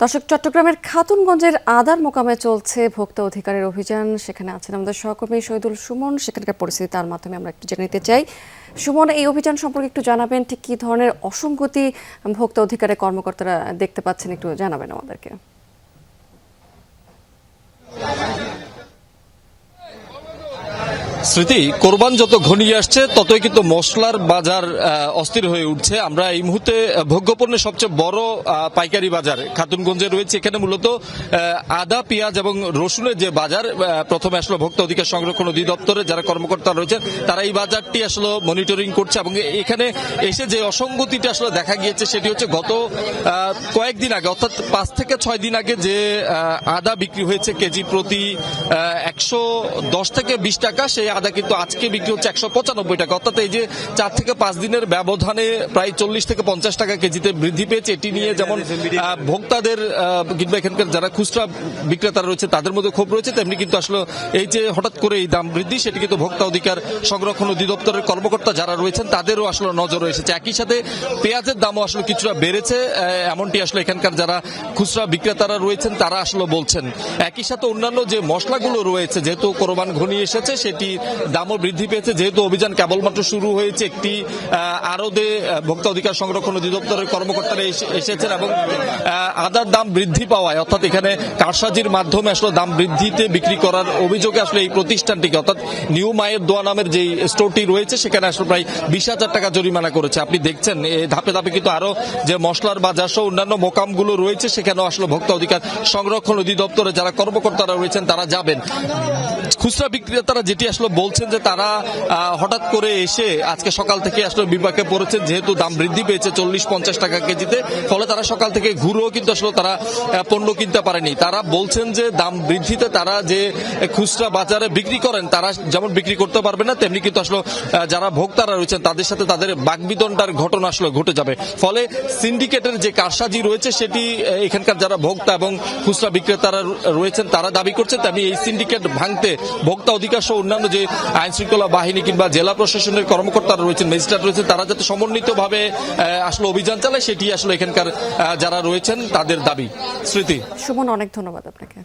দর্শক, চট্টগ্রামের খাতুনগঞ্জের আদার মোকামে চলছে ভোক্তা অধিকারের অভিযান। সেখানে আছেন আমাদের সহকর্মী শহীদুল সুমন। সেখানকার পরিস্থিতি তার মাধ্যমে আমরা একটু জেনে নিতে চাই। সুমন, এই অভিযান সম্পর্কে একটু জানাবেন, ঠিক কী ধরনের অসঙ্গতি ভোক্তা অধিকারের কর্মকর্তারা দেখতে পাচ্ছেন, একটু জানাবেন আমাদেরকে। স্মৃতি, কোরবান যত ঘনিয়ে আসছে ততই কিন্তু মশলার বাজার অস্থির হয়ে উঠছে। আমরা এই মুহূর্তে ভোগ্যপণ্যের সবচেয়ে বড় পাইকারি বাজার খাতুনগঞ্জে রয়েছে। এখানে মূলত আদা, পেঁয়াজ এবং রসুনের যে বাজার, প্রথমে আসলে ভোক্তা অধিকার সংরক্ষণ অধিদপ্তরে যারা কর্মকর্তা রয়েছেন তারা এই বাজারটি আসলে মনিটরিং করছে এবং এখানে এসে যে অসঙ্গতিটা আসলে দেখা গিয়েছে সেটি হচ্ছে গত কয়েকদিন আগে, অর্থাৎ 5 থেকে 6 দিন আগে যে আদা বিক্রি হয়েছে কেজি প্রতি 110 থেকে 20 টাকা, সেই আদা কিন্তু আজকে বিক্রি হচ্ছে 195 টাকা। অর্থাৎ এই যে 4 থেকে 5 দিনের ব্যবধানে প্রায় 40 থেকে 50 টাকা কেজিতে বৃদ্ধি পেয়েছে। এটি নিয়ে যেমন ভোক্তাদের কিংবা এখানকার যারা খুচরা বিক্রেতারা রয়েছে তাদের মধ্যে ক্ষোভ রয়েছে, তেমনি কিন্তু আসলে এই যে হঠাৎ করে এই দাম বৃদ্ধি, সেটি কিন্তু ভোক্তা অধিকার সংরক্ষণ অধিদপ্তরের কর্মকর্তা যারা রয়েছেন তাদেরও আসলে নজরে এসেছে। একই সাথে পেঁয়াজের দামও আসলে কিছুটা বেড়েছে, এমনটি আসলে এখানকার যারা খুচরা বিক্রেতারা রয়েছেন তারা আসলে বলছেন। একই সাথে অন্যান্য যে মশলাগুলো রয়েছে, যেহেতু কোরবান ঘনিয়ে এসেছে সেটি দামও বৃদ্ধি পেয়েছে। যেহেতু অভিযান কেবলমাত্র শুরু হয়েছে, একটি আরদে ভোক্তা অধিকার সংরক্ষণ অধিদপ্তরের কর্মকর্তারা এসেছেন এবং আদার দাম বৃদ্ধি পাওয়ায়, অর্থাৎ এখানে কারসাজির মাধ্যমে আসলে দাম বৃদ্ধিতে বিক্রি করার অভিযোগে আসলে এই প্রতিষ্ঠানটিকে, অর্থাৎ নিউ মায়ের দোয়া নামের যে স্টোরটি রয়েছে সেখানে আসলে প্রায় 20,000 টাকা জরিমানা করেছে। আপনি দেখছেন ধাপে ধাপে কিন্তু আরো যে মশলার বাজার সহ অন্যান্য মোকামগুলো রয়েছে সেখানেও আসলে ভোক্তা অধিকার সংরক্ষণ অধিদপ্তরে যারা কর্মকর্তারা রয়েছেন তারা যাবেন। খুচরা বিক্রেতারা যেটি আসলে বলছেন যে তারা হঠাৎ করে এসে আজকে সকাল থেকে আসলে বিপাকে পড়েছেন, যেহেতু দাম বৃদ্ধি পেয়েছে 40-50 টাকা কেজিতে, ফলে তারা সকাল থেকে ঘুরেও কিন্তু আসলে তারা পণ্য কিনতে পারেনি। তারা বলছেন যে দাম বৃদ্ধিতে তারা যে খুচরা বাজারে বিক্রি করেন তারা যেমন বিক্রি করতে পারবে না, তেমনি কিন্তু আসলে যারা ভোক্তারা রয়েছেন তাদের সাথে তাদের বাকবিতণ্ডার ঘটনা আসলে ঘটে যাবে। ফলে সিন্ডিকেটের যে কারসাজি রয়েছে সেটি এখানকার যারা ভোক্তা এবং খুচরা বিক্রেতারা রয়েছেন তারা দাবি করছে। তেমনি এই সিন্ডিকেট ভাঙতে ভোক্তা অধিকার সহ অন্যান্য যে আইন শৃঙ্খলা বাহিনী কিংবা জেলা প্রশাসনের কর্মকর্তারা রয়েছেন, ম্যাজিস্ট্রেট রয়েছেন, তারা যাতে সমন্বিতভাবে আসলে অভিযান চালায় সেটি আসলে এখানকার যারা রয়েছেন তাদের দাবি। স্মৃতি, সুমন, অনেক ধন্যবাদ আপনাকে।